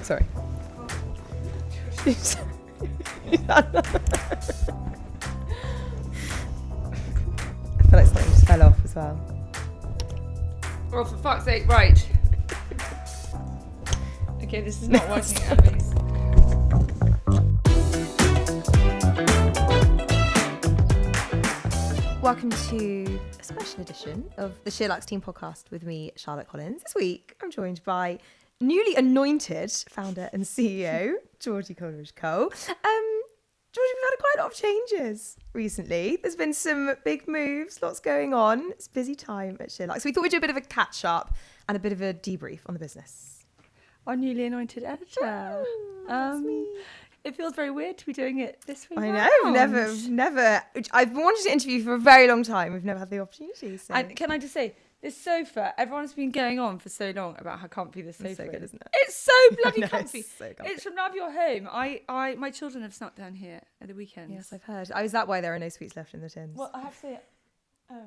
sorry. I feel like something just fell off as well. Oh, for fuck's sake, right. Okay, this is not working, Eloise. Welcome to a special edition of the SheerLuxe team podcast with me, Charlotte Collins. This week, I'm joined by newly anointed founder and CEO, Georgie Coleridge Cole. Georgie, we've had quite a lot of changes recently. There's been some big moves, lots going on. It's a busy time at SheerLuxe. So we thought we'd do a bit of a catch up and a bit of a debrief on the business. Our newly anointed editor. That's me. It feels very weird to be doing it this week. I know, never. I've been wanting to interview for a very long time. We've never had the opportunity. So. And can I just say, this sofa, everyone's been going on for so long about how comfy this sofa It's so good, is. isn't it? It's so bloody No, comfy. it's so comfy. It's from Love Your Home. My children have snuck down here at the weekends. Yes, I've heard. Oh, is that why there are no sweets left in the tins? Well, I have to say,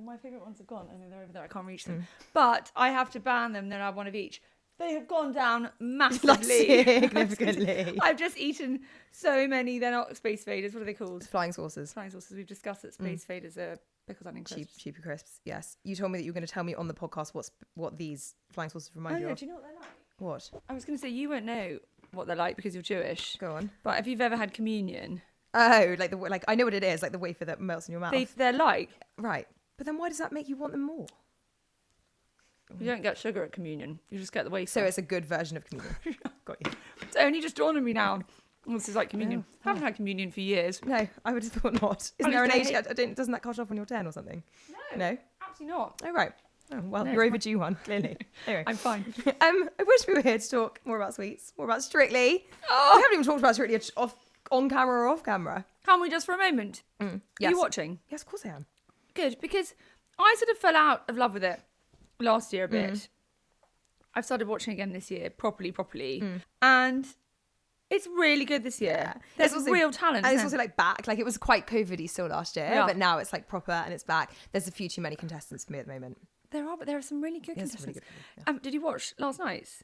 my favourite ones are gone. I know they're over there. I can't reach them. But I have to ban them. Then I have one of each. They have gone down massively. Significantly. I've just eaten so many. They're not space faders. What are they called? Flying saucers. Flying saucers. We've discussed that space faders are pickles, onion crisps. Cheapy crisps, yes. You told me that you were going to tell me on the podcast what these flying saucers remind you of. Do you know what they're like? What? I was going to say you won't know what they're like because you're Jewish. Go on. But if you've ever had communion, Oh, like I know what it is, like the wafer that melts in your mouth. they're like. Right. But then why does that make you want them more? You don't get sugar at communion. You just get the wafer. So it's a good version of communion. Got you. It's only just dawned on me now. This is like communion. I haven't had communion for years. No, I would have thought not. Isn't there an age? Doesn't that cut off when you're 10 or something? No, absolutely not. Oh, right. Oh, well, No, you're it's overdue one, clearly. Anyway. I'm fine. I wish we were here to talk more about sweets, more about Strictly. Oh. We haven't even talked about Strictly on camera or off camera. Can we just for a moment? Yes. Are you watching? Yes, of course I am. Good, because I sort of fell out of love with it last year a bit. I've started watching again this year, properly. And it's really good this year. Yeah. There's also real talent. And it's isn't also like back. Like it was quite COVID-y still last year, Yeah. but now it's like proper and it's back. There's a few too many contestants for me at the moment. there are, but there are some really good Yes, contestants. really good, Did you watch last night's?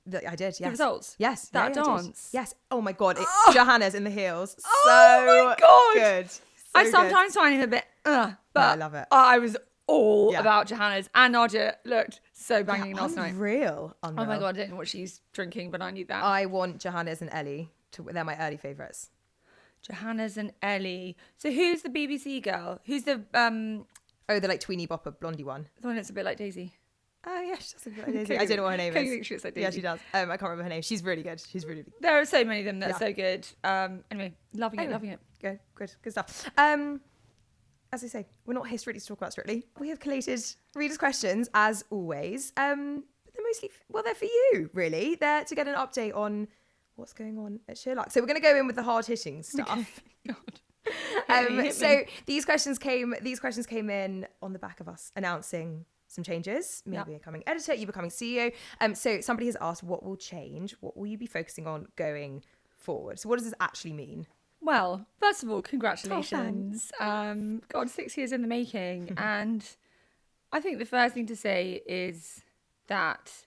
I did, yes. The results? Yes. That yeah, I did. dance? Yes. Oh my God. Johanna's in the heels. Oh my God. Good. So I good. sometimes find him a bit, but I love it. I was all Yeah. about Johanna's, and Nadia looked so banging last night. Unreal. Oh my God, I don't know what she's drinking, but I need that. I want Johanna's and Ellie. They're my early favourites. Johanna's and Ellie. So who's the BBC girl? Who's the Oh, the like tweeny bopper blondie one. the one that's a bit like Daisy? Oh yeah, she does look like Daisy. I don't know what her name Katie is. thinks she looks like Yeah, Daisy. she does. I can't remember her name. She's really good. She's really good. There are so many of them that Yeah. are so good. Anyway, loving it. Good stuff. As I say, we're not here strictly to talk about Strictly. We have collated readers' questions as always. But they're mostly, they're for you, really. They're to get an update on what's going on at SheerLuxe. So we're going to go in with the hard-hitting stuff. God. So these questions came in on the back of us announcing some changes. Me becoming editor, you becoming CEO. So somebody has asked, what will change? What will you be focusing on going forward? So what does this actually mean? Well, first of all, congratulations. God, 6 years in the making. And I think the first thing to say is that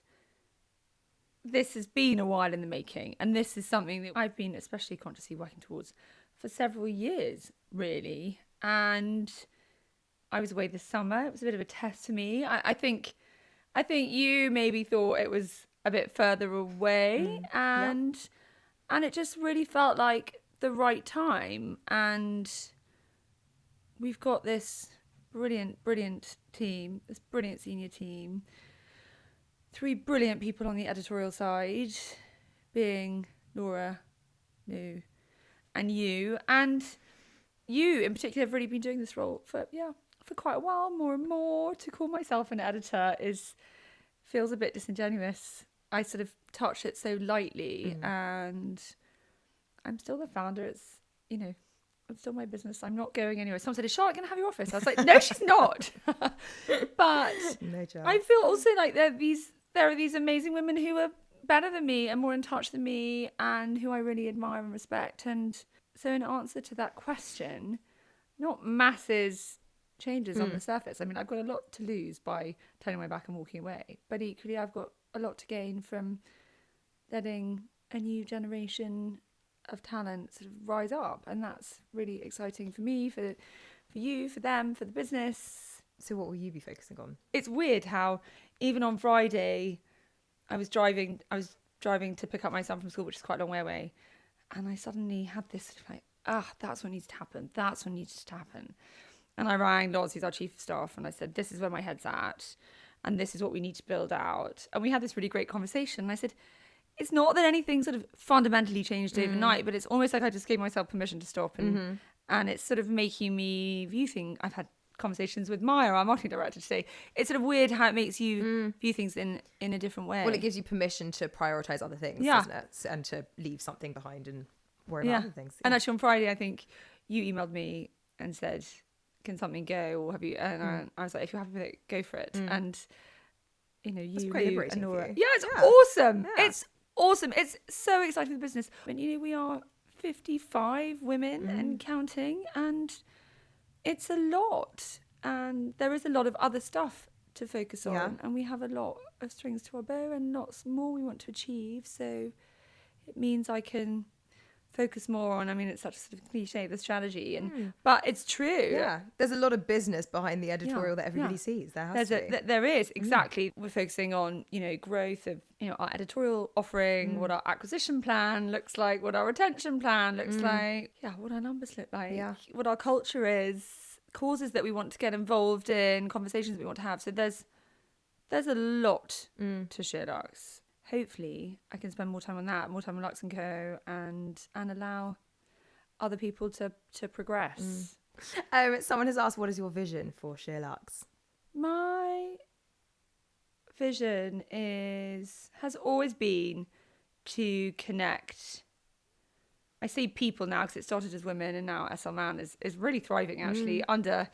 this has been a while in the making. And this is something that I've been especially consciously working towards for several years, really. And I was away this summer. It was a bit of a test for me. I think you maybe thought it was a bit further away. And it just really felt like the right time. And we've got this brilliant team, this brilliant senior team, 3 brilliant people on the editorial side, being Laura, Nu, and you. And you in particular have really been doing this role for quite a while, more and more. To call myself an editor feels a bit disingenuous. I sort of touch it so lightly, and I'm still the founder. It's still my business. I'm not going anywhere. Someone said, "Is Charlotte going to have your office?" I was like, "No, she's not." But No joke. I feel also like there are these amazing women who are better than me and more in touch than me, and who I really admire and respect. And so, in answer to that question, not masses changes on the surface. I mean, I've got a lot to lose by turning my back and walking away, but equally, I've got a lot to gain from letting a new generation of talent sort of rise up, and that's really exciting for me, for you, for them, for the business. So what will you be focusing on? It's weird how even on Friday I was driving to pick up my son from school, which is quite a long way away, and I suddenly had this sort of like, that's what needs to happen. That's what needs to happen. And I rang Loz, who's our chief of staff, and I said, this is where my head's at, and this is what we need to build out. And we had this really great conversation. And I said, it's not that anything sort of fundamentally changed overnight, but it's almost like I just gave myself permission to stop. And it's sort of making me view things. I've had conversations with Maya, our marketing director, today. It's sort of weird how it makes you view things in a different way. Well, it gives you permission to prioritise other things, doesn't it? And to leave something behind and worry about other things. Yeah. And actually on Friday, I think you emailed me and said, can something go, or have you? And I was like, if you're happy with it, go for it. And That's quite liberating and Nora. for you. Yeah, it's awesome. Yeah. It's awesome. It's so exciting for the business. And we are 55 women and counting, and it's a lot. And there is a lot of other stuff to focus on, and we have a lot of strings to our bow and lots more we want to achieve. So it means I can focus more on, it's such a sort of cliche, the strategy, but it's true. Yeah, there's a lot of business behind the editorial that everybody sees. There is, exactly. We're focusing on, growth of, our editorial offering, what our acquisition plan looks like, what our retention plan looks like, what our numbers look like, what our culture is, causes that we want to get involved in, conversations that we want to have. So there's a lot to SheerLuxe. Hopefully I can spend more time on that, more time on Luxe and Co, and allow other people to progress. Someone has asked, what is your vision for SheerLuxe? My vision has always been to connect. I say people now because it started as women, and now SL Man is really thriving actually under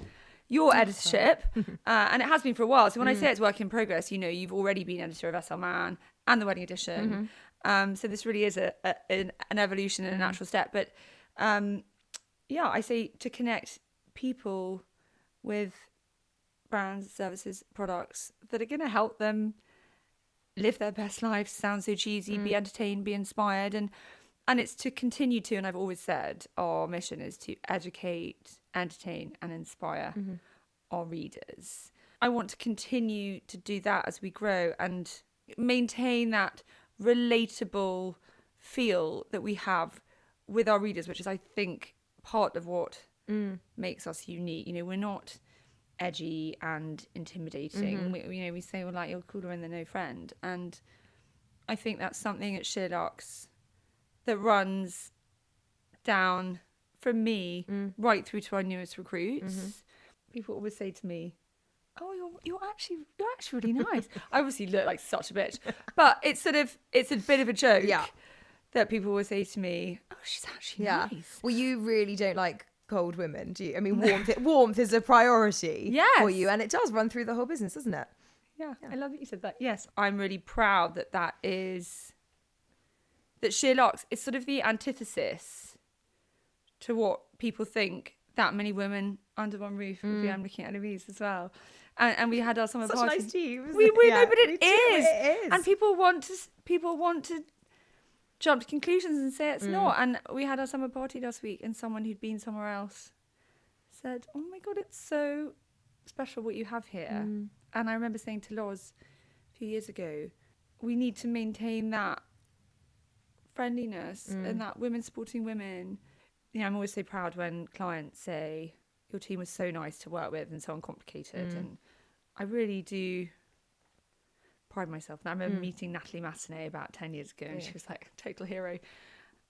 your editorship, and it has been for a while. So when I say it's work in progress, you've already been editor of SL Man and the Wedding Edition. So this really is an evolution and a natural step. But I say to connect people with brands, services, products that are going to help them live their best lives. Sounds so cheesy, be entertained, be inspired. And it's to continue to, and I've always said, our mission is to educate, entertain, and inspire our readers. I want to continue to do that as we grow and maintain that relatable feel that we have with our readers, which is, I think, part of what makes us unique. We're not edgy and intimidating. We say we're like, you're cooler than no friend. And I think that's something at SheerLuxe that runs down from me right through to our newest recruits. People always say to me, oh, you're actually really nice. I obviously look like such a bitch, but it's a bit of a joke that people will say to me, oh, she's actually nice. Well, you really don't like cold women, do you? Warmth is a priority for you, and it does run through the whole business, doesn't it? Yeah, I love that you said that. Yes, I'm really proud that SheerLuxe is sort of the antithesis to what people think that many women under one roof would be. I'm looking at Louise as well. And we had our summer party. Such a nice team, isn't we it? know, but it is. And people want to jump to conclusions and say it's not. And we had our summer party last week, and someone who'd been somewhere else said, oh my God, it's so special what you have here. And I remember saying to Loz a few years ago, we need to maintain that friendliness and that women supporting women. I'm always so proud when clients say your team was so nice to work with and so uncomplicated, and I really do pride myself. And I remember meeting Natalie Massenet about 10 years ago, and she was like a total hero,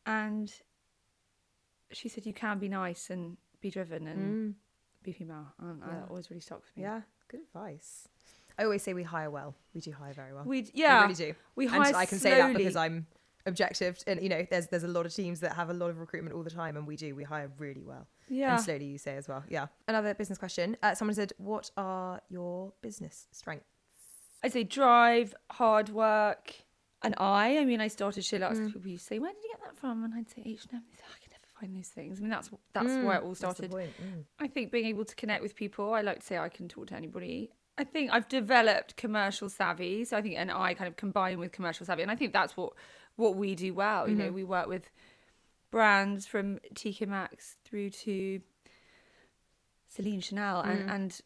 and she said you can be nice and be driven and be female, and that always really stuck with me. Good advice. I always say we hire well. We do hire very well. We really do. We hire and I can say that because I'm objective, and there's a lot of teams that have a lot of recruitment all the time, and we hire really well. And slowly, you say as well. Another business question, someone said, what are your business strengths? I say drive, hard work, and I started SheerLuxe. People used to say, where did you get that from? And I'd say H&M. They say, I can never find those things. That's where it all started. I think being able to connect with people, I like to say I can talk to anybody. I think I've developed commercial savvy. So I think, and I kind of combine with commercial savvy. And I think that's what what we do well. You know, we work with brands from TK Maxx through to Celine Chanel, and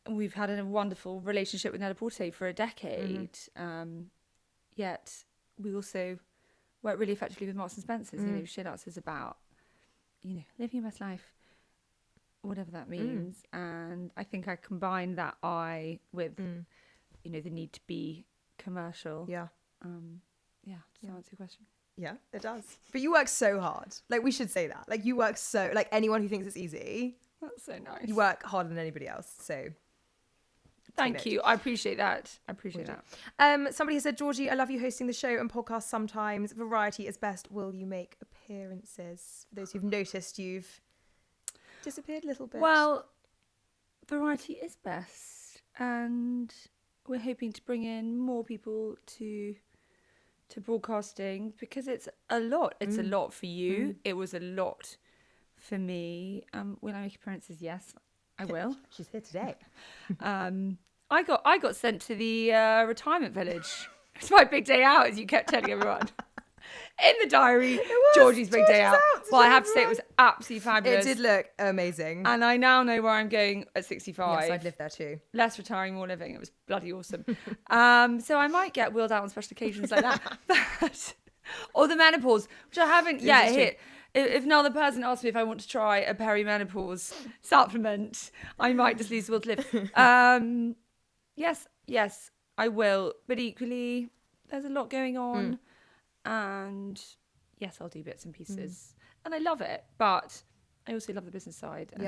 we've had a wonderful relationship with Net-a-Porter for a decade. Yet we also work really effectively with Marks and Spencer's. You know, SheerLuxe is about, you know, living your best life, whatever that means. And I think I combine that eye with, you know, the need to be commercial. Yeah. Does that answer your question? Yeah, it does. But you work so hard. Like, we should say that. Like, you work so, like, anyone who thinks it's easy, That's so nice. you work harder than anybody else. So thank you. I appreciate that. somebody has said, Georgie, I love you hosting the show and podcast sometimes. Variety is best. Will you make appearances? For those who've noticed, you've disappeared a little bit. Well, variety is best, and we're hoping to bring in more people to broadcasting, because it's a lot. It's a lot for you. It was a lot for me. Will I make appearances? Yes, I will. She's here today. I got sent to the retirement village. It's my big day out, as you kept telling everyone. In the diary, Georgie's big day out. Well, I have to say it was absolutely fabulous. It did look amazing. And I now know where I'm going at 65. Yes, I'd live there too. Less retiring, more living. It was bloody awesome. So I might get wheeled out on special occasions like that. Or the menopause, which I haven't yet hit. If another person asks me if I want to try a perimenopause supplement, I might just lose the will to live. Yes, I will. But equally, there's a lot going on. And yes, I'll do bits and pieces. And I love it. But I also love the business side. And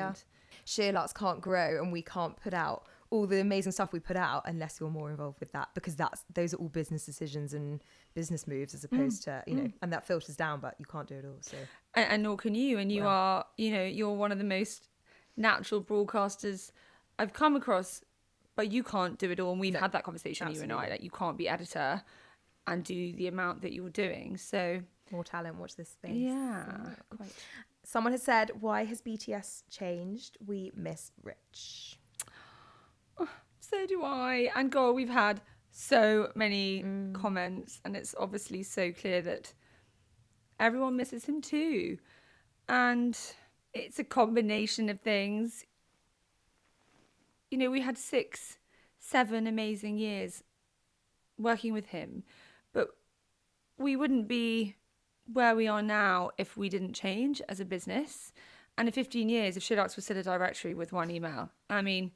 SheerLuxe can't grow, and we can't put out all the amazing stuff we put out unless you're more involved with that, because those are all business decisions and business moves, as opposed to, you know, and that filters down, but you can't do it all. So and nor can you. And you are, you know, you're one of the most natural broadcasters I've come across, but you can't do it all. And we've had that conversation, absolutely. You and I, like, you can't be editor and do the amount that you're doing. So more talent, watch this space. Yeah, quite. Someone has said, why has BTS changed? We miss Rich. So do I. And God, we've had so many comments, and it's obviously so clear that everyone misses him too. And it's a combination of things. You know, we had 6-7 amazing years working with him, but we wouldn't be where we are now if we didn't change as a business. And in 15 years, if SheerLuxe was still a directory with one email, I mean,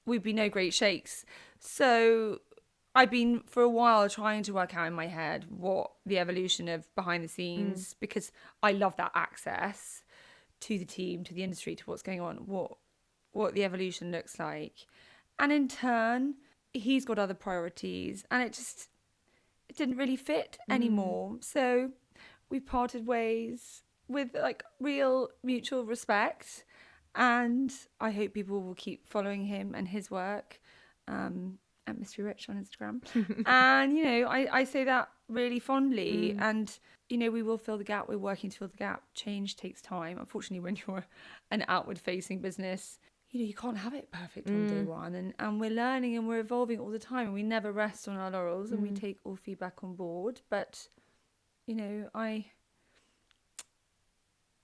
we'd be no great shakes. So I've been for a while trying to work out in my head what the evolution of behind the scenes, because I love that access to the team, to the industry, to what's going on, what the evolution looks like. And in turn, he's got other priorities, and it didn't really fit anymore. So we parted ways with like real mutual respect, and I hope people will keep following him and his work at Mystery Rich on Instagram. And, you know, I say that really fondly. And, you know, we will fill the gap. We're working to fill the gap. Change takes time. Unfortunately, when you're an outward-facing business, you know, you can't have it perfect on day one. And we're learning and we're evolving all the time. And we never rest on our laurels, and we take all feedback on board. But, you know,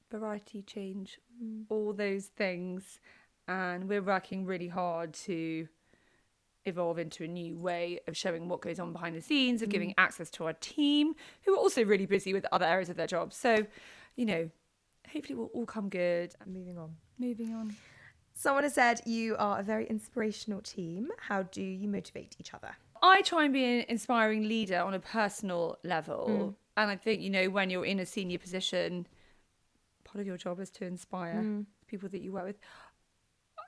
variety, change, all those things. And we're working really hard to evolve into a new way of showing what goes on behind the scenes, of giving access to our team, who are also really busy with other areas of their jobs. So, you know, hopefully it will all come good. And moving on. Someone has said, you are a very inspirational team. How do you motivate each other? I try and be an inspiring leader on a personal level. And I think, you know, when you're in a senior position, part of your job is to inspire people that you work with.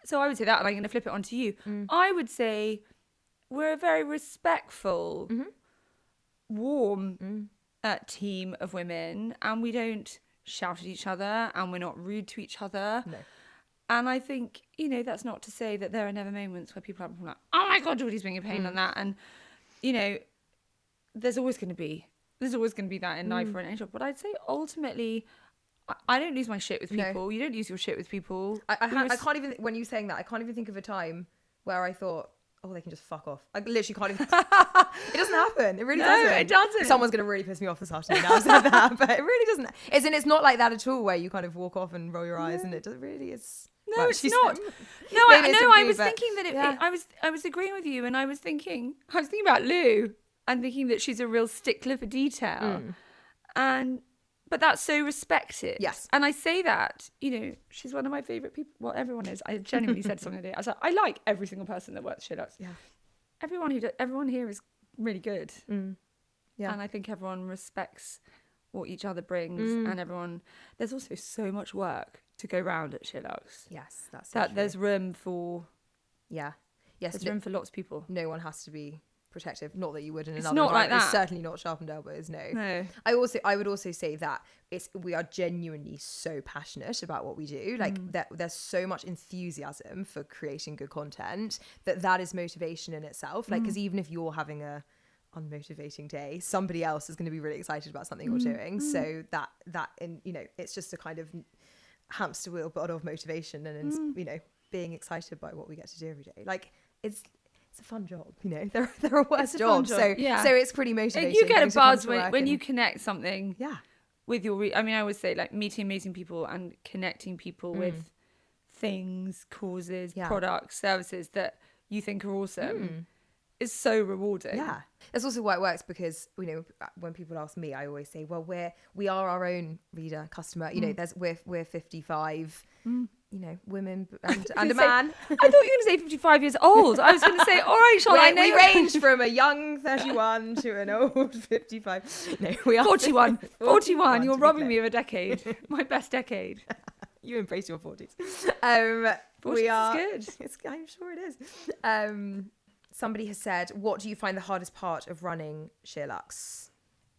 So I would say that, and I'm going to flip it onto you. I would say we're a very respectful, warm team of women, and we don't shout at each other, and we're not rude to each other. No. And I think, you know, that's not to say that there are never moments where people are like, oh my God, Geordie's being a pain on that. And, you know, there's always going to be that in life or in any job. But I'd say ultimately, I don't lose my shit with people. No. You don't lose your shit with people. I can't even, when you're saying that, I can't even think of a time where I thought, oh, they can just fuck off. I literally can't even. It doesn't happen. It really doesn't. it doesn't. Someone's going to really piss me off this afternoon now I've said that, but it really doesn't. It's not like that at all, where you kind of walk off and roll your eyes, and it does, really is. No, well, it's she's not. saying- No, Maybe it's I a was bit, thinking that yeah. I was agreeing with you, and I was thinking about Lou and thinking that she's a real stickler for detail, but that's so respected. Yes. And I say that, she's one of my favourite people. Well, everyone is. I genuinely said something today. I was like, I like every single person that works at SheerLuxe. Yeah. Everyone here is really good. Yeah. And I think everyone respects what each other brings, and there's also so much work to go round at SheerLuxe. Yes, that's That true. there's room for Yeah. Yes. there's room for lots of people. No one has to be protective. Not that you would in It's another not like environment. It's that. certainly not sharpened elbows. No. No. I would also say that we are genuinely so passionate about what we do. Like there's so much enthusiasm for creating good content that is motivation in itself. Like, because even if you're having a unmotivating day, somebody else is going to be really excited about something you're doing. So that in it's just a kind of hamster wheel but of motivation and being excited by what we get to do every day. Like it's a fun job, there are worse jobs. job, So yeah. so it's pretty motivating. You get a having to come buzz to work when and- you connect something yeah. with your I always say, like, meeting amazing people and connecting people with things, causes, Yeah. products, services that you think are awesome is so rewarding. Yeah, that's also why it works, because when people ask me, I always say, well, we are our own reader, customer. We're 55, women and a man. I thought you were going to say 55 years old. I was going to say, all right, Charlotte, I know we range from a young 31 to an old 55. No, we are 41. 41. You're to be robbing clear. me of a decade. My best decade. You embrace your 40s. 40s We are is good. I'm sure it is. Somebody has said, what do you find the hardest part of running SheerLuxe?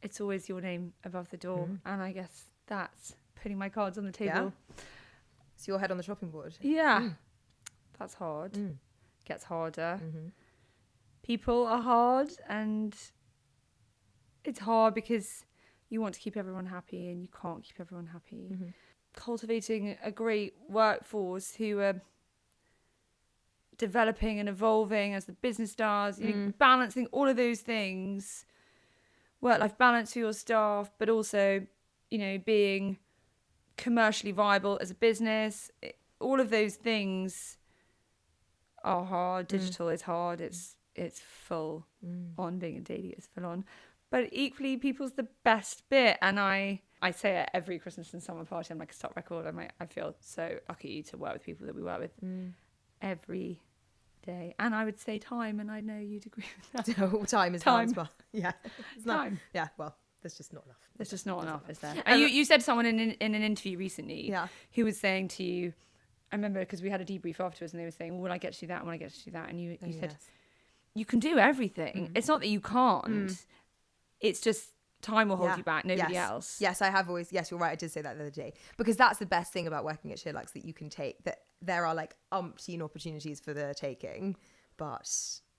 It's always your name above the door. And I guess that's putting my cards on the table. It's your head on the chopping board. Yeah. That's hard. Gets harder. People are hard, and it's hard because you want to keep everyone happy and you can't keep everyone happy. Cultivating a great workforce who are developing and evolving as the business does, balancing all of those things, work-life balance for your staff, but also, being commercially viable as a business. All of those things are hard. Digital is hard. It's full on. Being a daily is full on. But equally, people's the best bit. And I say it every Christmas and summer party. I'm like a stock record. I feel so lucky to work with people that we work with every day. And I would say time, and I know you'd agree with that. Oh, time is Time. hard. Yeah. It's not, Time. yeah, well, there's just not enough. There's just not enough, is there? And you said someone in an interview recently Yeah. who was saying to you, I remember because we had a debrief afterwards, and they were saying, well, when I get to do that, and when I get to do that, and you said, you can do everything. It's not that you can't. It's just time will hold you back, nobody else. Yes, I have always, yes, you're right, I did say that the other day. Because that's the best thing about working at SheerLuxe, that you can take, that there are like umpteen opportunities for the taking, but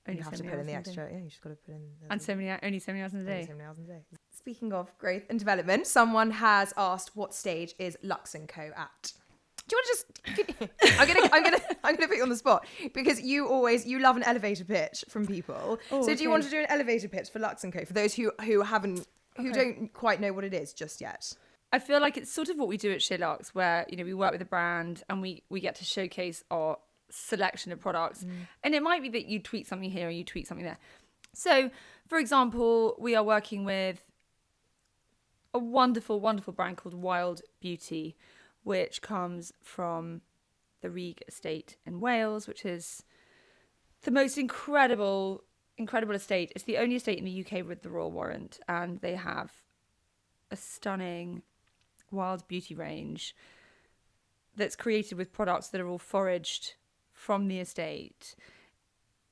Only you have to so many put in the hours in a extra, you just got to put in. And only so many hours in a day. So many hours in a day. Speaking of growth and development, someone has asked, what stage is Luxe and Co at? Do you want to just? I'm gonna put you on the spot, because you love an elevator pitch from people. Oh, so do you want to okay. do an elevator pitch for Luxe and Co for those who don't quite know what it is just yet? I feel like it's sort of what we do at SheerLuxe, where we work with a brand and we get to showcase our selection of products, and it might be that you tweak something here or you tweak something there. So, for example, we are working with a wonderful, wonderful brand called Wild Beauty, which comes from the Reg estate in Wales, which is the most incredible estate. It's the only estate in the UK with the royal warrant, and they have a stunning Wild Beauty range that's created with products that are all foraged from the estate.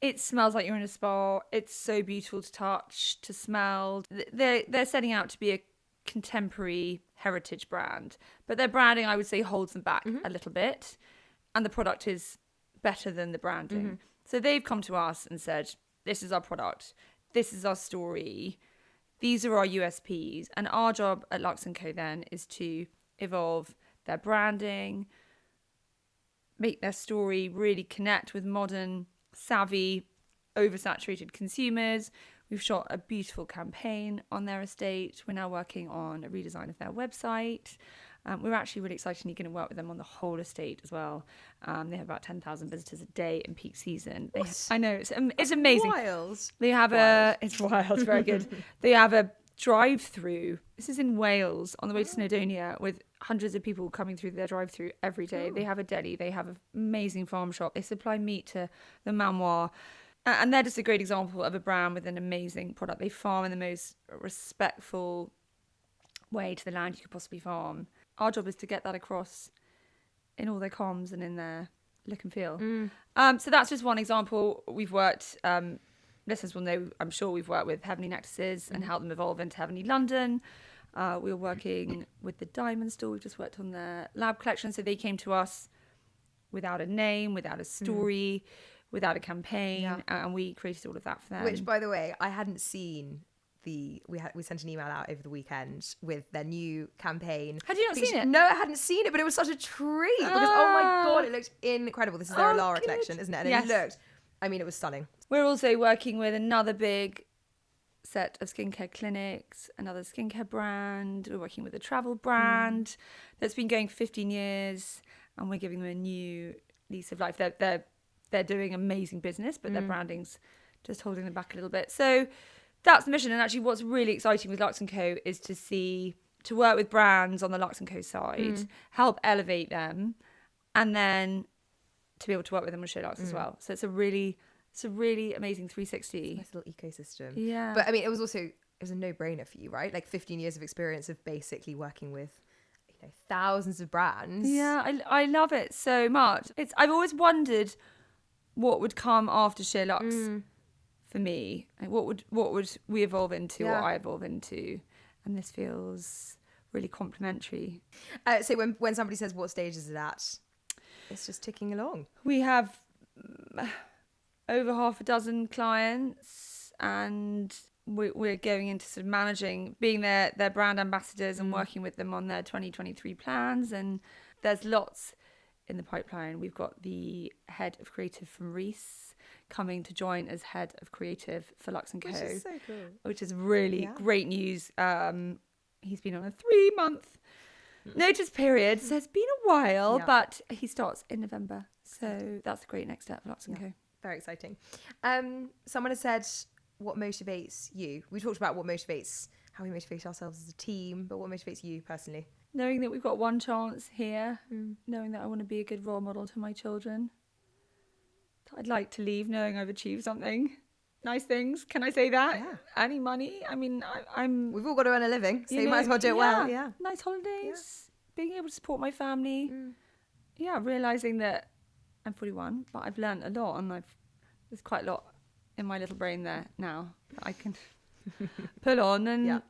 It smells like you're in a spa. It's so beautiful to touch, to smell. They're setting out to be a contemporary heritage brand, but their branding, I would say, holds them back a little bit, and the product is better than the branding. So they've come to us and said, this is our product, this is our story, these are our USPs, and our job at Luxe and Co then is to evolve their branding, make their story really connect with modern, savvy oversaturated consumers. We've shot a beautiful campaign on their estate. We're now working on a redesign of their website. We're actually really excitingly going to work with them on the whole estate as well. They have about 10,000 visitors a day in peak season. I know, it's amazing. Wild. They have it's wild, very good. They have a drive-through. This is in Wales on the way to Snowdonia, with hundreds of people coming through their drive-through every day. They have a deli. They have an amazing farm shop. They supply meat to the Manoir. And they're just a great example of a brand with an amazing product. They farm in the most respectful way to the land you could possibly farm. Our job is to get that across in all their comms and in their look and feel. So that's just one example. We've worked, listeners will know, I'm sure we've worked with Heavenly Necklaces and helped them evolve into Heavenly London. We were working with the Diamond Store. We've just worked on their lab collection. So they came to us without a name, without a story, without a campaign, and we created all of that for them. Which, by the way, I hadn't seen. We sent an email out over the weekend with their new campaign. Had you not seen it? No, I hadn't seen it, but it was such a treat because oh my god, it looked incredible. This is their Alara collection, isn't it? And it was stunning. We're also working with another big set of skincare clinics, another skincare brand. We're working with a travel brand that's been going for 15 years, and we're giving them a new lease of life. They're doing amazing business, but their branding's just holding them back a little bit. So that's the mission. And actually what's really exciting with Luxe and Co is to work with brands on the Luxe and Co side, help elevate them, and then to be able to work with them on SheerLuxe as well. So it's a really amazing 360. Nice little ecosystem. Yeah. But I mean, it was a no-brainer for you, right? Like 15 years of experience of basically working with thousands of brands. Yeah, I love it so much. I've always wondered what would come after SheerLuxe for me. Like what would we evolve into, or I evolve into? And this feels really complimentary. So when somebody says what stage is it at, it's just ticking along. We have over half a dozen clients, and we're going into sort of managing, being their brand ambassadors and working with them on their 2023 plans. And there's lots in the pipeline. We've got the head of creative from Reese coming to join as head of creative for Luxe and Co. Which is so cool. Which is really great news. He's been on a 3-month notice period, so it's been a while, but he starts in November. So that's a great next step for Luxe and Co. Very exciting. Someone has said, what motivates you? We talked about how we motivate ourselves as a team, but what motivates you personally? Knowing that we've got one chance here, knowing that I want to be a good role model to my children. I'd like to leave knowing I've achieved something. Nice things. Can I say that? Yeah. Any money? I mean, I'm... We've all got to earn a living, so you might as well do it well. Yeah. Nice holidays. Being able to support my family. Realising that I'm 41, but I've learned a lot, and there's quite a lot in my little brain there now that I can pull on, and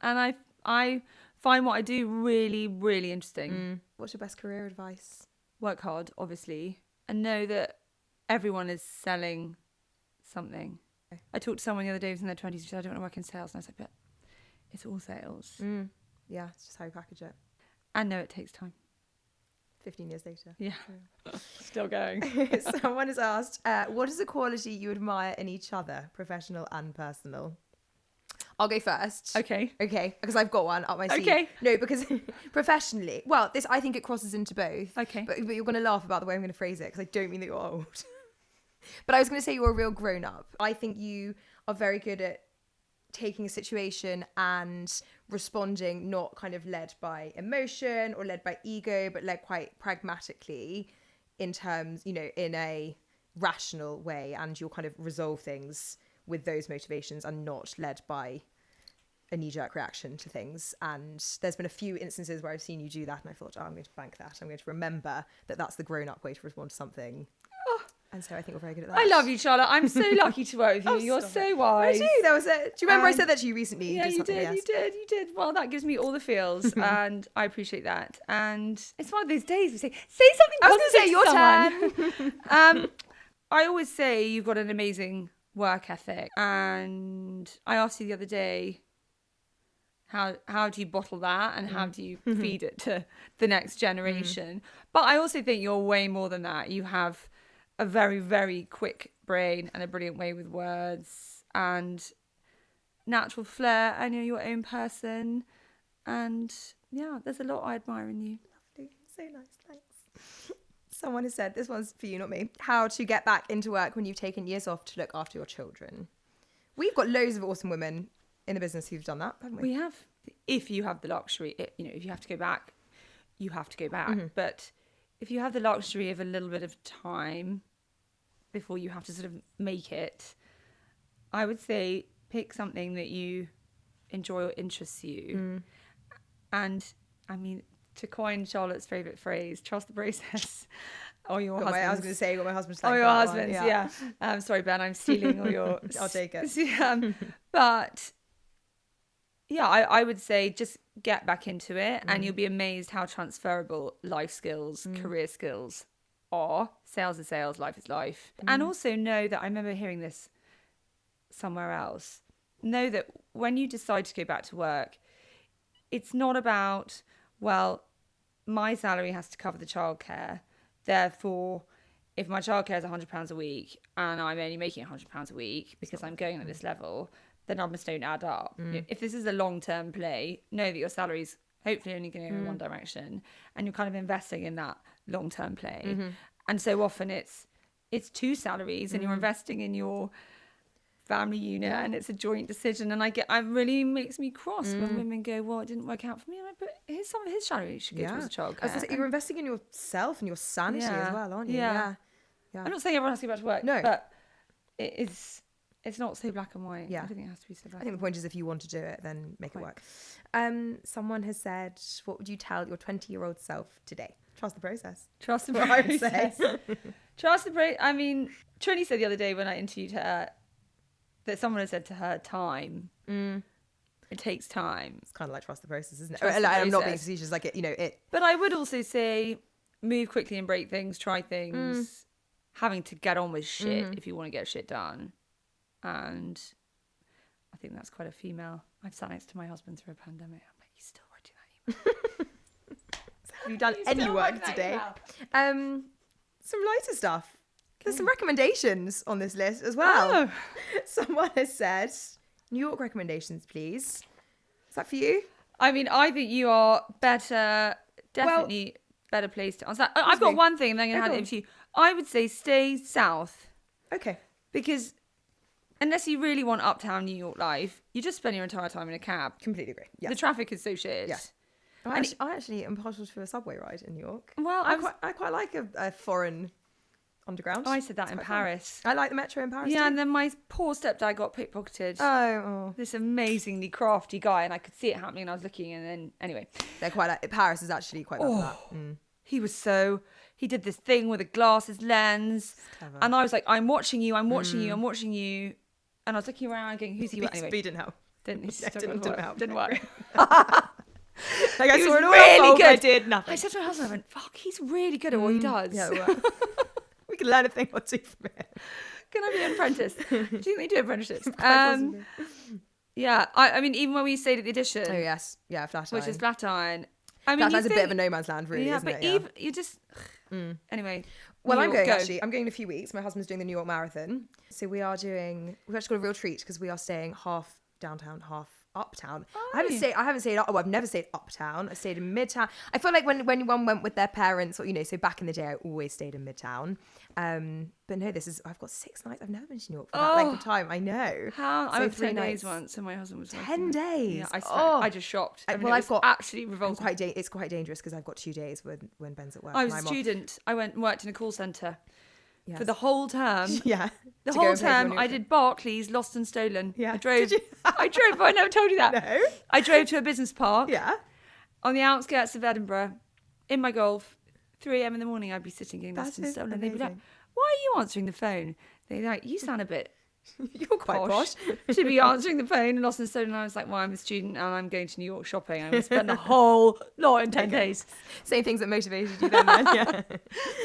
I find what I do really, really interesting. What's your best career advice? Work hard, obviously, and know that everyone is selling something. I talked to someone the other day who's in their 20s. She said, I don't want to work in sales. And I was like, but it's all sales. Yeah, it's just how you package it. And no, it takes time. 15 years later. Yeah. Still going. Someone has asked, what is a quality you admire in each other, professional and personal? I'll go first. Okay. Because I've got one up my sleeve. Okay. No, because professionally, well, this, I think it crosses into both. Okay. But you're going to laugh about the way I'm going to phrase it, because I don't mean that you're old. But I was going to say you're a real grown-up. I think you are very good at taking a situation and responding, not kind of led by emotion or led by ego, but led quite pragmatically in terms, in a rational way, and you'll kind of resolve things with those motivations and not led by a knee-jerk reaction to things. And there's been a few instances where I've seen you do that, and I thought, I'm going to bank that. I'm going to remember that that's the grown-up way to respond to something. And so I think we're very good at that. I love you, Charlotte. I'm so lucky to work with you. You're so wise. I do. Do you remember I said that to you recently? Yeah, you did. You did. Well, that gives me all the feels, and I appreciate that. And it's one of those days we say something positive. I was going to say your turn. I always say you've got an amazing work ethic, and I asked you the other day, how do you bottle that, and how do you feed it to the next generation? But I also think you're way more than that. You have a very, very quick brain and a brilliant way with words and natural flair, and you're your own person. And yeah, there's a lot I admire in you. Lovely. So nice. Thanks. Someone has said, this one's for you, not me, how to get back into work when you've taken years off to look after your children. We've got loads of awesome women in the business who've done that, haven't we? We have. If you have the luxury, if you have to go back, you have to go back. Mm-hmm. But if you have the luxury of a little bit of time before you have to sort of make it, I would say pick something that you enjoy or interests you. And I mean, to coin Charlotte's favourite phrase, trust the process. Or your husband. I was going to say, you got my husband's Or your husband's, yeah. Sorry, Ben, I'm stealing all your... I'll take it. But yeah, I would say just get back into it and you'll be amazed how transferable life skills, career skills are. Sales is sales, life is life. And also know that, I remember hearing this somewhere else, know that when you decide to go back to work, it's not about, well, my salary has to cover the childcare. Therefore, if my childcare is £100 a week and I'm only making £100 a week because I'm going at this level, the numbers don't add up. If this is a long-term play, know that your salary's hopefully only going to go in one direction, and you're kind of investing in that long-term play. And so often it's two salaries, and you're investing in your family unit, and it's a joint decision. And it really makes me cross when women go, well, it didn't work out for me. But here's some of his salary should go towards childcare. You're investing in yourself and your sanity as well, aren't you? Yeah. I'm not saying everyone has to go back to work. No. But it's not so black and white. Yeah. I don't think it has to be so black. I think the point is, if you want to do it, then make it work. Someone has said, what would you tell your 20-year-old self today? Trust the process. Trust the process. I would say. Trust the process. I mean, Trini said the other day when I interviewed her that someone had said to her, time. It takes time. It's kind of like trust the process, isn't it? I'm not being facetious, it. But I would also say move quickly and break things, try things, having to get on with shit if you want to get shit done. And I think that's quite a female. I've sat next to my husband through a pandemic. I'm like, he's still writing that email. Have you done any work today? Some lighter stuff. There's some recommendations on this list as well. Oh. Someone has said, New York recommendations, please. Is that for you? I mean, I think you are better, definitely better placed to answer that. I've got one thing, and then I'm going to hand it over to you. I would say stay south. Okay. Because unless you really want uptown New York life, you just spend your entire time in a cab. Completely agree. Yes. The traffic is so shit. Yes. I actually am partial to a subway ride in New York. Well, I quite like a foreign underground. I said that in Paris. Fun. I like the metro in Paris. Yeah, too. and then my poor stepdad got pickpocketed. Oh. This amazingly crafty guy, and I could see it happening, and I was looking, and then anyway. They're quite like, Paris is actually quite bad for that. He did this thing with a glasses lens, and I was like, I'm watching you. And I was looking around going, who's he? Anyway. Speed didn't help. Didn't work. Like I saw it all really good. I did nothing. I said to my husband, I went, fuck, he's really good at what he does. Yeah, well. We can learn a thing or two from it. Can I be an apprentice? Do you think they do apprenticeships? Yeah, I mean, even when we stayed at the Edition. Oh, yes. Yeah, Flatiron. Which is Flatiron. I mean, Flatiron's a bit of a no man's land, really, isn't it? Even, you just... Anyway. Well, I'm going, actually. I'm going in a few weeks. My husband's doing the New York Marathon. So we've actually got a real treat because we are staying half downtown, half uptown. Oh, I haven't stayed I've never stayed uptown. I stayed in midtown. I feel like when one went with their parents, or so back in the day, I always stayed in midtown. But no, I've got 6 nights. I've never been to New York for that length of time. I know. I went for 10 days once, and my husband was 10 days. Yeah, I just shopped. I've got actually revolting. It's quite dangerous because I've got 2 days when Ben's at work. I was a student. I went and worked in a call centre. Yes. For the whole term. Yeah. The whole term, I did Barclays, Lost and Stolen. Yeah. I drove, but I never told you that. No. I drove to a business park. Yeah. On the outskirts of Edinburgh, in my Golf, 3 a.m. in the morning, I'd be sitting getting Lost and Stolen. And they'd be like, why are you answering the phone? They'd be like, you sound a bit... You're quite posh. To be answering the phone and Lost and Stolen. And I was like, well, I'm a student and I'm going to New York shopping. I'm going to spend the whole lot in 10 days. Same things that motivated you then, man. Yeah.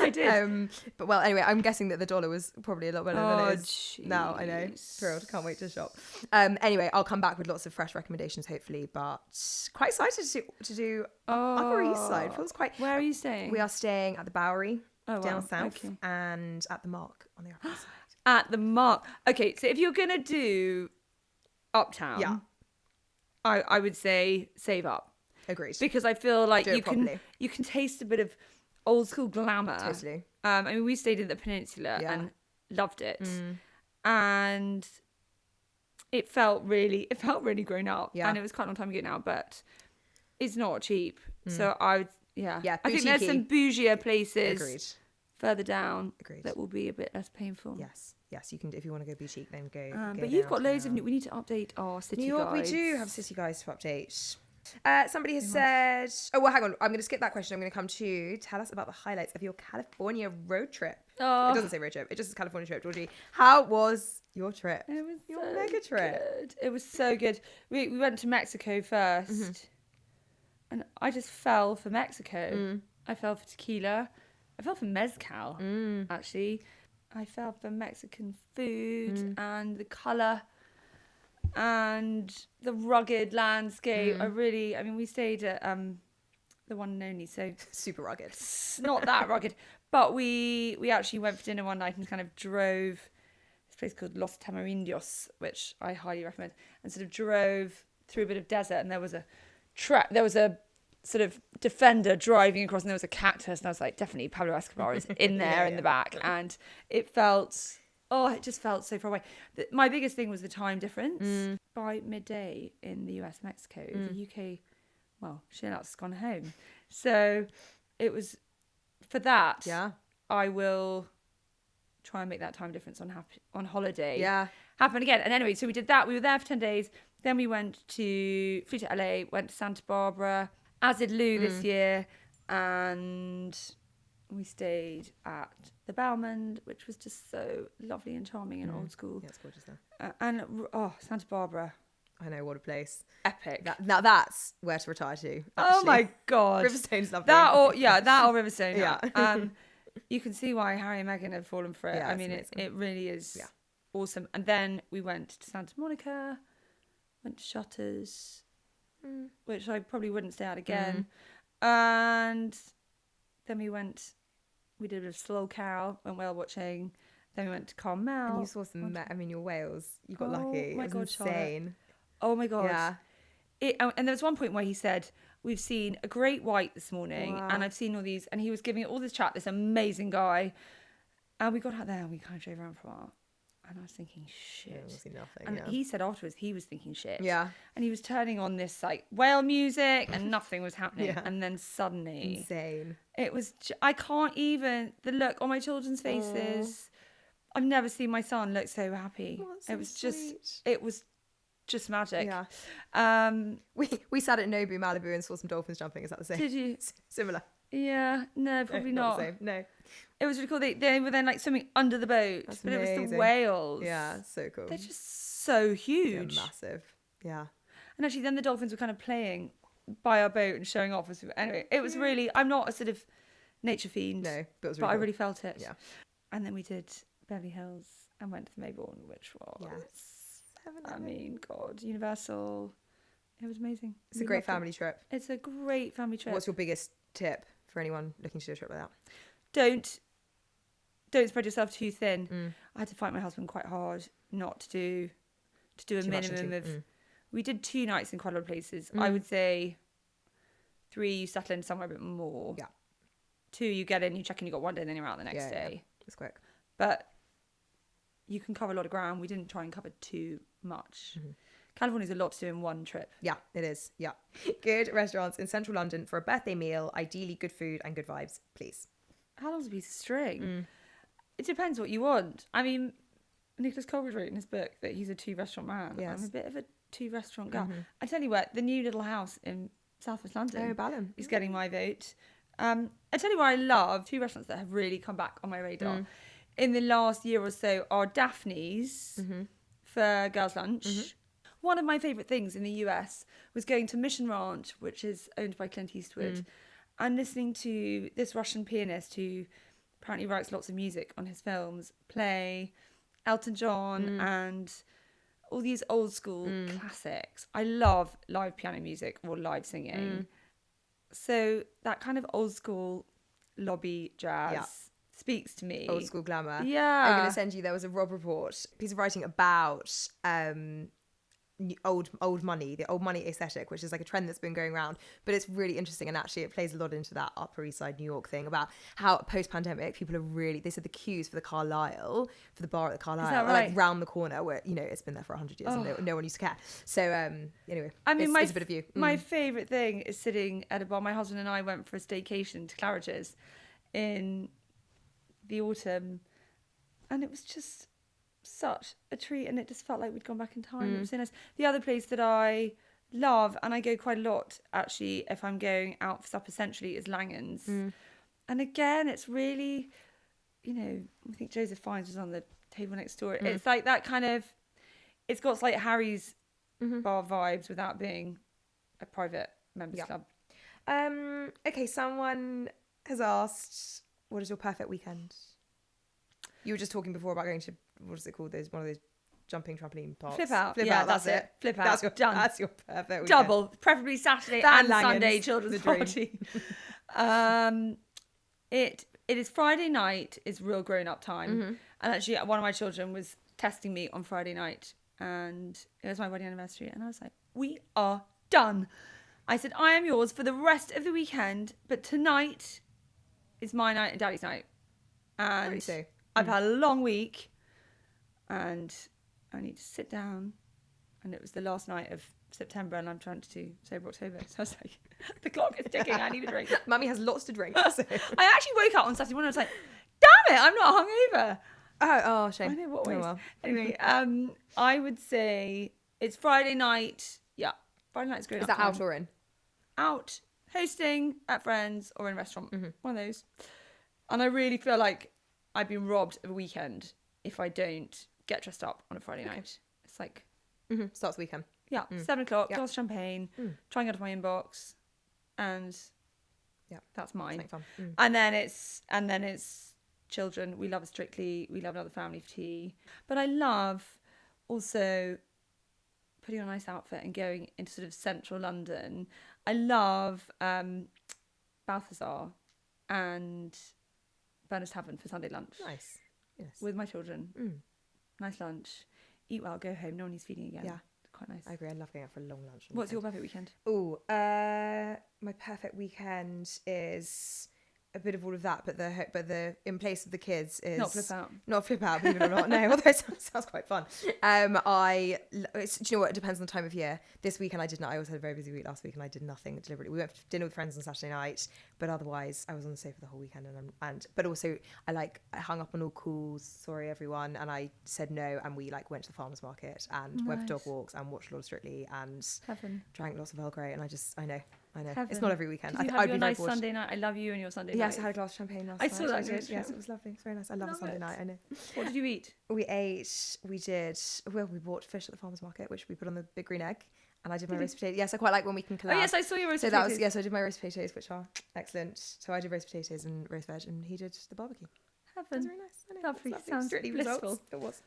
I did. But well, anyway, I'm guessing that the dollar was probably a lot better than it is now. I know. Thrilled. Can't wait to shop. Anyway, I'll come back with lots of fresh recommendations, hopefully. But quite excited to do Upper East Side. Feels quite... Where are you staying? We are staying at the Bowery down south, okay. and at the Mark on the Upper East Side. at the mark. Okay, so if you're gonna do Uptown, Yeah. I would say save up, Agreed. because I feel like Do it properly. you can taste a bit of old school glamour. Totally. I mean, we stayed in the Peninsula Yeah. and loved it, and it felt really grown up. Yeah. And it was quite a long time ago now, but it's not cheap. So I would, Yeah, I think there's boutiquey. some bougier places Agreed. further down Agreed. that will be a bit less painful. Yes. You can. If you want to go boutique, then go. But you've got loads of we need to update our city New York. guides. We do have city guides to update. Somebody has said, oh, well, hang on. I'm going to skip that question. I'm going to come to you. Tell us about the highlights of your California road trip. Oh. It doesn't say road trip. It just says California trip, Georgie. How was your trip? It was your so mega trip. good. It was so good. We went to Mexico first, and I just fell for Mexico. I fell for tequila. I fell for mezcal, actually. I fell for Mexican food and the colour and the rugged landscape. I mean, we stayed at the one and only, so Super rugged. it's not that rugged. But we actually went for dinner one night and kind of drove this place called Los Tamarindos, which I highly recommend, and sort of drove through a bit of desert, and there was a sort of defender driving across, and there was a cactus, and I was like, definitely Pablo Escobar is in there in the back. And it just felt so far away. My biggest thing was the time difference. By midday in the US, Mexico, the UK, well, SheerLuxe has gone home. So it was, for that, Yeah. I will try and make that time difference on holiday Yeah. happen again. And anyway, so we did that. We were there for 10 days. Then we flew to LA, went to Santa Barbara, as did Lou this year, and we stayed at the Bellman, which was just so lovely and charming and old school. Yeah, it's gorgeous there. Santa Barbara, I know, what a place. epic. Now that's where to retire to. Actually. Oh my god, Riverstone's lovely. that or Riverstone. Yeah. You can see why Harry and Meghan have fallen for it. Yeah, I mean, it really is awesome. And then we went to Santa Monica, went to Shutters, which I probably wouldn't stay at again. And then we did a slow carol, went whale watching. Then we went to Carmel. And you saw your whales. You got lucky. Oh my it was God, insane. Oh my god. Yeah. And there was one point where he said, we've seen a great white this morning, Wow. and I've seen all these, and he was giving it all this chat, this amazing guy. And we got out there and we kind of drove around for a while. And I was thinking, shit. We'll see nothing. And he said afterwards he was thinking shit. Yeah. And he was turning on this like whale music and nothing was happening. Yeah. And then suddenly Insane. it was, I can't even, the look on my children's faces. I've never seen my son look so happy. Oh, that's it so was sweet. it was just magic. Yeah. We sat at Nobu, Malibu, and saw some dolphins jumping. Is that the same? Did you? Similar. Yeah, no, probably not. not. The same. No. It was really cool. They were then like swimming under the boat, That's but it was the amazing. whales. Yeah, so cool. They're just so huge. They're massive. Yeah. And actually, then the dolphins were kind of playing by our boat and showing off. Anyway, it was really. I'm not a sort of nature fiend. No, but it was but really I cool. really felt it. Yeah. And then we did Beverly Hills and went to the Mayborn, which was. I mean, God, Universal. It was amazing. It's a great family trip. It's a great family trip. What's your biggest tip for anyone looking to do a trip like that? Don't spread yourself too thin. I had to fight my husband quite hard not to do a Too much minimum into- of. We did 2 nights in quite a lot of places. I would say 3, you settle in somewhere a bit more. Yeah. 2, you get in, you check in, you got one day, and then you're out the next day. Yeah. It's quick. But you can cover a lot of ground. We didn't try and cover too much. California's a lot to do in one trip. Yeah, it is. Yeah. Good restaurants in central London for a birthday meal. Ideally good food and good vibes, please. How long's a piece of string? It depends what you want. I mean, Nicholas Coleridge wrote in his book that he's a 2-restaurant man. Yes. I'm a bit of a 2-restaurant girl. I tell you what, the new little house in South West London Balham. is getting my vote. I tell you what I love, 2 restaurants that have really come back on my radar in the last year or so are Daphne's for girls' lunch. One of my favourite things in the US was going to Mission Ranch, which is owned by Clint Eastwood, and listening to this Russian pianist who apparently writes lots of music on his films play Elton John and all these old school classics. I love live piano music or live singing. So that kind of old school lobby jazz speaks to me. Old school glamour. Yeah. I'm going to send you, there was a Rob Report piece of writing about old money, the old money aesthetic, which is like a trend that's been going around, but it's really interesting, and actually it plays a lot into that Upper East Side New York thing about how post-pandemic people are really, they said the queues for the Carlisle, for the bar at the Carlisle, that are like right? round the corner, where, you know, it's been there for 100 years and no one used to care. So anyway, I mean, it's a bit of you. My favourite thing is sitting at a bar. My husband and I went for a staycation to Claridge's in the autumn, and it was just such a treat, and it just felt like we'd gone back in time. It was so nice. The other place that I love, and I go quite a lot actually if I'm going out for supper centrally, is Langan's. And again, it's really, you know, I think Joseph Fiennes was on the table next door. It's like that kind of, it's got like Harry's bar vibes without being a private members club. Okay, someone has asked, what is your perfect weekend? You were just talking before about going to, what is it called? One of those jumping trampoline parks. Flip out. Flip Yeah, out, that's it. Flip out. Done. That's your perfect weekend. Double, preferably Saturday That and Langan's, Sunday children's the party. It is Friday night is real grown up time, and actually one of my children was testing me on Friday night, and it was my wedding anniversary, and I was like, we are done. I said, I am yours for the rest of the weekend, but tonight is my night and Daddy's night, and so. I've had a long week, and I need to sit down, and it was the last night of September, and I'm trying to do sober October, so I was like, the clock is ticking, I need a drink. Mummy has lots to drink. So. I actually woke up on Saturday morning, I was like, damn it, I'm not hungover. Oh, shame. I know, what ways. Oh, well. Anyway, I would say it's Friday night. Yeah, Friday night's great. Is that out or in? Out, hosting at friends or in a restaurant. One of those. And I really feel like I've been robbed of a weekend if I don't get dressed up on a Friday night. It's like... Starts the weekend. Yeah, 7 o'clock, glass of champagne, try and get off my inbox, and that's mine. It's like fun. And then it's children. We love a Strictly. We love another family for tea. But I love also putting on a nice outfit and going into sort of central London. I love Balthazar and Berners Tavern for Sunday lunch. Nice. Yes. With my children. Nice lunch. Eat well, go home. No one needs feeding again. Yeah. Quite nice. I agree. I love going out for a long lunch. What's your perfect weekend? Oh, my perfect weekend is a bit of all of that, but the in place of the kids is Not flip out. Not flip out, believe it or not. No, although it sounds quite fun. Do you know what? It depends on the time of year. This weekend I did not. I also had a very busy week last week, and I did nothing deliberately. We went for dinner with friends on Saturday night, but otherwise I was on the sofa the whole weekend. But also I hung up on all calls. Sorry everyone, and I said no, and we went to the farmers market and went for dog walks and watched a lot of Strictly and drank lots of Earl Grey, and I know. Heaven. It's not every weekend. Did you have your nice Sunday night? I love you and your Sunday night. Yes, I had a glass of champagne last night. I saw that. Yes, it was lovely. It's very nice. I love a Sunday night. I know. What did you eat? We bought fish at the farmer's market, which we put on the big green egg, and I did my roast potatoes. Yes, I quite like when we can collab. Oh yes, I saw your roast potatoes. Yes, I did my roast potatoes, which are excellent. So I did roast potatoes and roast veg, and he did the barbecue. Heaven. It was very nice. I know, Lovely. lovely. Sounds Strictly blissful. It was.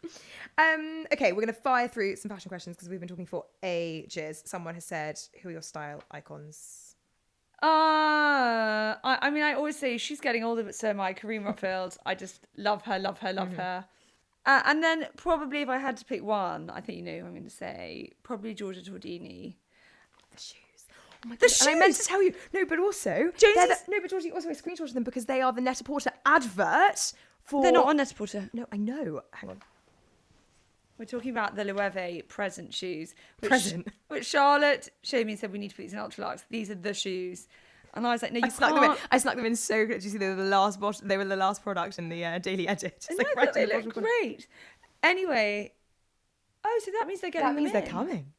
Okay, we're going to fire through some fashion questions because we've been talking for ages. Someone has said, who are your style icons? I mean, I always say she's getting older, but so am I. Kareem Rockfield. I just love her. And then probably if I had to pick one, I think you know who I'm going to say. Probably Giorgia Tordini. The shoes. Oh my The God. shoes. And I meant to tell you. No, but also but Georgie also I screenshotted them because they are the Net-a-Porter advert for. They're not on Net-a-Porter. No, I know. Hang on. We're talking about the Loewe present shoes. Which Charlotte showed me and said we need to put these in UltraLuxe. These are the shoes. And I was like, no, you can't. I snuck them in so good. Did you see they were the last They were the last product in the Daily Edit. They look great. Anyway. Oh, so that means they're getting them in. That means they're coming.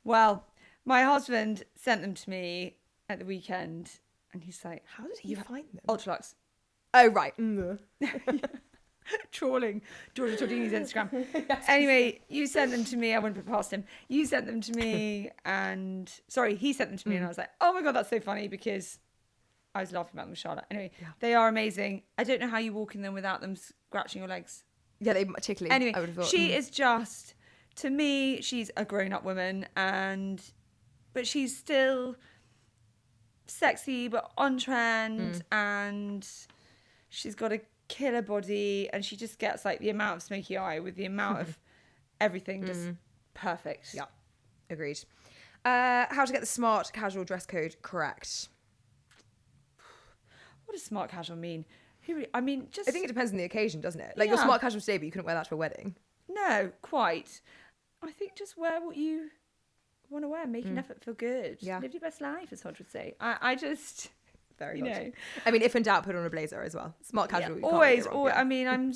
Well, my husband sent them to me at the weekend. And he's like, how did he find them? UltraLuxe. Oh, right. Trawling Giorgia Tordini's Instagram. Yes. Anyway, you sent them to me. I wouldn't put past him. You sent them to me, and he sent them to me, and I was like, oh my God, that's so funny because I was laughing about them with Charlotte. Anyway, They are amazing. I don't know how you walk in them without them scratching your legs. Yeah, they particularly. Anyway, I would have thought. she is just, to me, she's a grown-up woman, but she's still sexy but on trend and She's got a killer body, and she just gets like the amount of smoky eye with the amount of everything just perfect. Yeah, agreed. How to get the smart casual dress code correct? What does smart casual mean? I think it depends on the occasion, doesn't it? Like you're smart casual today, but you couldn't wear that to a wedding. No, quite. I think just wear what you want to wear. Make an effort, feel good. Yeah. Live your best life, as Hodge would say. I just... Very much. I mean, if in doubt, put on a blazer as well. Smart casual. Yeah, always. I mean, I'm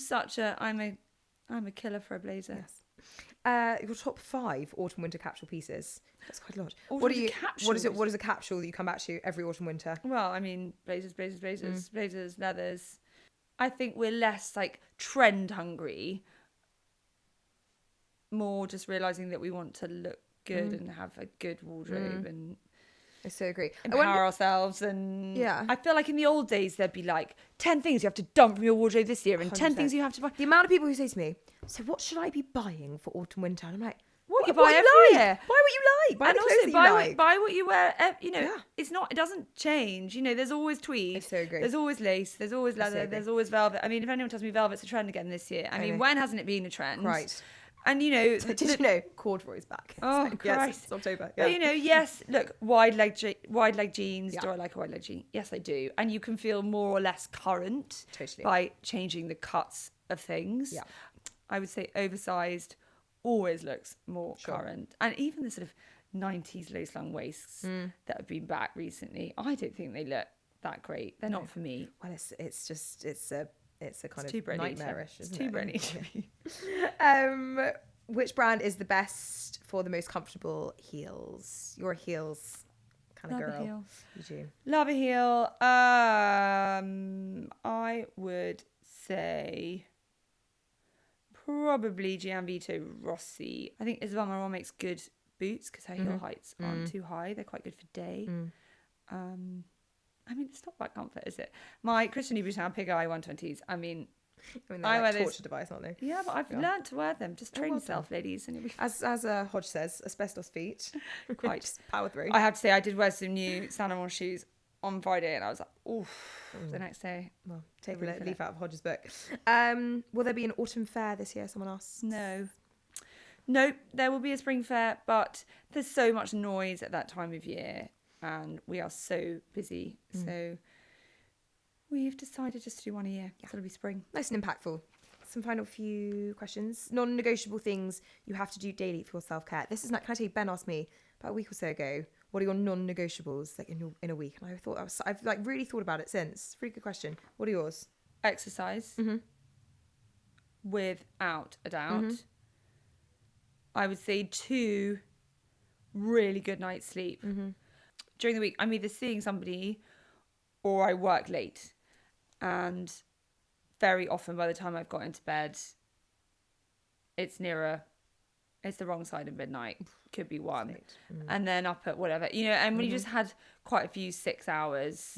a killer for a blazer. Yes. Your top 5 autumn winter capsule pieces. That's quite a lot. What is a capsule that you come back to every autumn winter? Well, I mean, blazers, leathers. I think we're less like trend hungry. More just realizing that we want to look good and have a good wardrobe and I so agree. Empower ourselves. And yeah, I feel like in the old days there'd be like 10 things you have to dump from your wardrobe this year and 100%. 10 things you have to buy. The amount of people who say to me, so what should I be buying for autumn winter? And I'm like, what you buy every year. Buy what you like. Buy and the clothes that you like. Buy what you wear. It doesn't change. You know, there's always tweed. I so agree. There's always lace. There's always leather. There's always velvet. I mean, if anyone tells me velvet's a trend again this year, I mean, when hasn't it been a trend? Right. And you know, did you know corduroy's back? Oh, Christ. Yes, it's October. Yeah. But, you know, yes. Look, wide leg jeans. Yeah. Do I like a wide leg jean? Yes, I do. And you can feel more or less current by changing the cuts of things. Yeah, I would say oversized always looks more current, and even the sort of 90s low slung waists that have been back recently, I don't think they look that great. They're not for me. Well, it's a kind too of nightmarish. It's too Brenny to me. Which brand is the best for the most comfortable heels? You're a heels kind of girl. Heel. You do. Love a heel. I would say probably Gianvito Rossi. I think Isabel Marant makes good boots because her heel heights aren't too high. They're quite good for day. I mean, it's not that comfort, is it? My Christian Louboutin Pig Eye 120s. I mean they're like torture device, aren't they? Yeah, but I've learned to wear them. Just train yourself, ladies. And as Hodge says, asbestos feet. Quite. Just power through. I have to say, I did wear some new Saint Laurent shoes on Friday, and I was like, oof. The next day. Well, take a leaf out of Hodge's book. Will there be an autumn fair this year? Someone asks. No, there will be a spring fair, but there's so much noise at that time of year, and we are so busy. So we've decided just to do one a year. So it'll be spring. Nice and impactful. Some final few questions. Non-negotiable things you have to do daily for your self-care. This is not. Can I tell you? Ben asked me about a week or so ago, what are your non-negotiables like in a week? And I've like really thought about it since. It's a really good question. What are yours? Exercise. Without a doubt. I would say 2 really good nights sleep. During the week, I'm either seeing somebody or I work late. And very often by the time I've got into bed, it's the wrong side of midnight. Could be 1. And then up at whatever, you know, and when you just had quite a few 6 hours,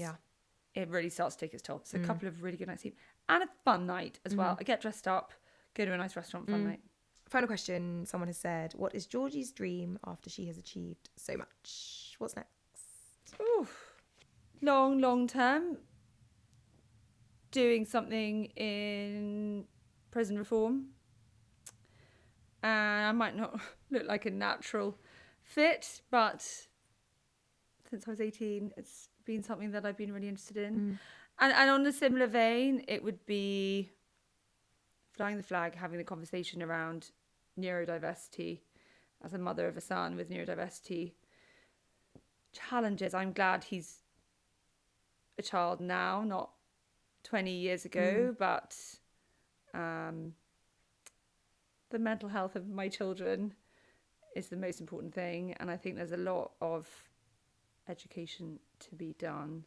it really starts to take its toll. So a couple of really good nights sleep and a fun night as well. I get dressed up, go to a nice restaurant, fun night. Final question. Someone has said, what is Georgie's dream after she has achieved so much? What's next? Oof. Long term. Doing something in prison reform. And I might not look like a natural fit, but since I was 18, it's been something that I've been really interested in. And on a similar vein, it would be flying the flag, having the conversation around neurodiversity as a mother of a son with neurodiversity challenges. I'm glad he's a child now, not 20 years ago, but the mental health of my children is the most important thing. And I think there's a lot of education to be done.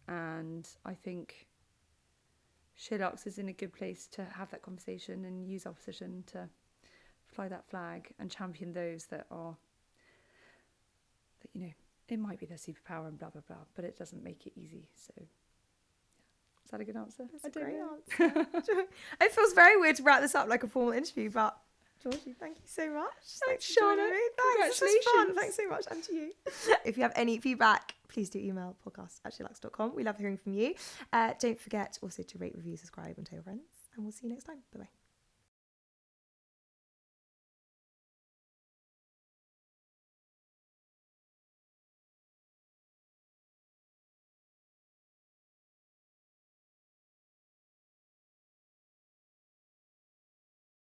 And I think SheerLuxe is in a good place to have that conversation and use our position to fly that flag and champion those that you know, it might be their superpower and blah, blah, blah, but it doesn't make it easy. So, yeah. Is that a good answer? That's a great answer. It feels very weird to wrap this up like a formal interview, but Georgie, thank you so much. Thanks, Charlotte. Thanks, this was fun. Thanks so much, and to you. If you have any feedback, please do email podcast@SheerLuxe.com. We love hearing from you. Don't forget also to rate, review, subscribe, and tell your friends. And we'll see you next time. Bye-bye.